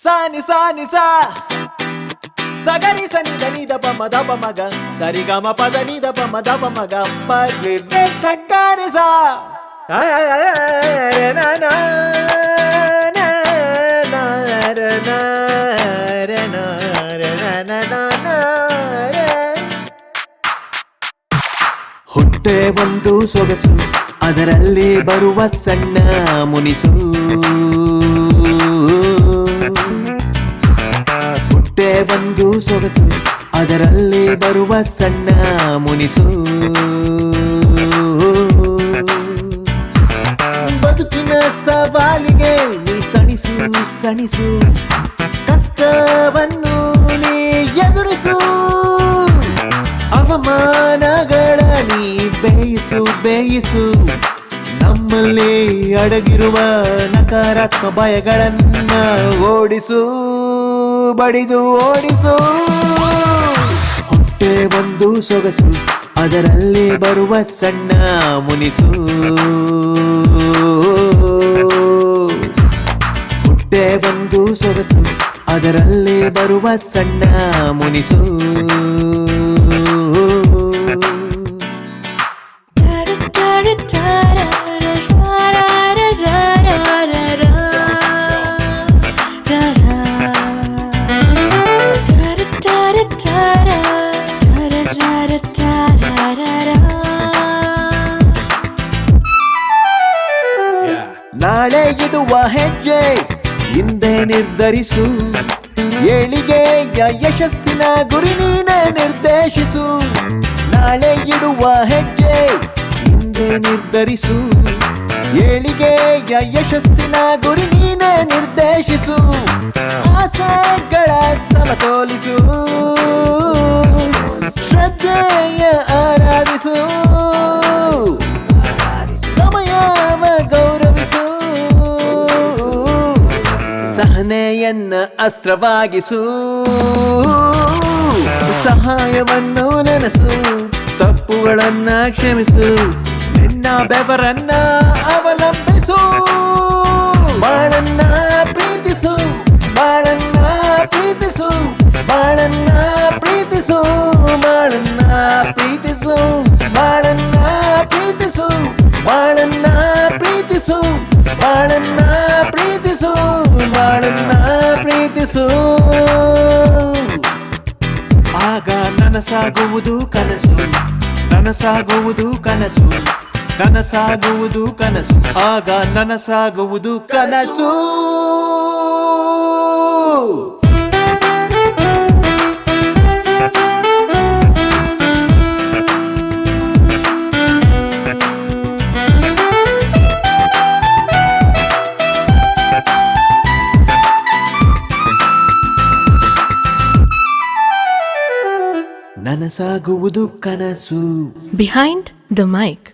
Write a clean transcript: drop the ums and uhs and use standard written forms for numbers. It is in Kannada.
ಸಾನಿ ಸಾನಿ ಸಾ ಸಗರಿ ಸನಿ ಧನಿ ದಪ ಮದ ಮಗ ಸರಿ ಗಮ ಪದ ನಿ ದಪ ಮದ ಮಗ ಪರಿ ರೇ ಸಗರಿ ಸಾ ಹೊಟ್ಟೆ ಒಂದು ಸೊಗಸು ಅದರಲ್ಲಿ ಬರುವ ಸಣ್ಣ ಮುನಿಸು ಹೊಟ್ಟೆ ಒಂದು ಸೊಗಸು ಅದರಲ್ಲಿ ಬರುವ ಸಣ್ಣ ಮುನಿಸು ಬದುಕಿನ ಸವಾಲಿಗೆ ನೀ ಸಣಿಸು ಸಣಿಸು ಕಷ್ಟವನ್ನು ನೀ ಎದುರಿಸು ಅವಮಾನಗಳ ನೀ ಬೇಯಿಸು ಬೇಯಿಸು ನಮ್ಮಲ್ಲಿ ಅಡಗಿರುವ ನಕಾರಾತ್ಮಕ ಭಯಗಳನ್ನ ಓಡಿಸು ಬಡಿದು ಓಡಿಸು ಹೊಟ್ಟೆ ಒಂದು ಸೊಗಸು ಅದರಲ್ಲಿ ಬರುವ ಸಣ್ಣ ಮುನಿಸು ಹೊಟ್ಟೆ ಒಂದು ಸೊಗಸು ಅದರಲ್ಲಿ ಬರುವ ಸಣ್ಣ ಮುನಿಸು ನಾಳೆ ಇಡುವ ಹೆಜ್ಜೆ ಹಿಂದೆ ನಿರ್ಧರಿಸು ಏಳಿಗೆಯ ಯಶಸ್ಸಿನ ಗುರಿ ನೀನೆ ನಿರ್ದೇಶಿಸು ನಾಳೆ ಇಡುವ ಹೆಜ್ಜೆ ಹಿಂದೆ ನಿರ್ಧರಿಸು ಏಳಿಗೆಯ ಯಶಸ್ಸಿನ ಗುರಿ ನೀನೆ ನಿರ್ದೇಶಿಸು ಆಸೆಗಳ ಸಮತೋಲಿಸು ಶ್ರದ್ಧೆಯ ಆರಾಧಿಸು ಸಮಯವ ಗೌರವಿಸು ಸಹನೆಯನ್ನ ಅಸ್ತ್ರವಾಗಿಸು ಸಹಾಯವನ್ನು ನೆನಸು ತಪ್ಪುಗಳನ್ನ ಕ್ಷಮಿಸು ನಿನ್ನ ಬೆವರನ್ನ ಅವಲಂಬಿಸು ಬಾಳನ್ನ ಪ್ರೀತಿಸು ಬಾಳನ್ನ ಪ್ರೀತಿಸು ಬಾಳನ್ನ ಪ್ರೀತಿಸು ಬಾಳನ್ನ ಪ್ರೀತಿಸು ಬಾಳನ್ನ ಪ್ರೀತಿಸು ಬಾಳನ್ನ ಪ್ರೀತಿಸು ಬಾಳನ್ನ ಪ್ರೀತಿಸು ಬಾಳನ್ನ ಪ್ರೀತಿಸು ಆಗ ನನಸಾಗುವುದು ಕನಸು ನನಸಾಗುವುದು ಕನಸು ನನಸಾಗುವುದು ಕನಸು ಆಗ ನನಸಾಗುವುದು ಕನಸು ನನಸಾಗುವುದು ಕನಸು. Behind the mic.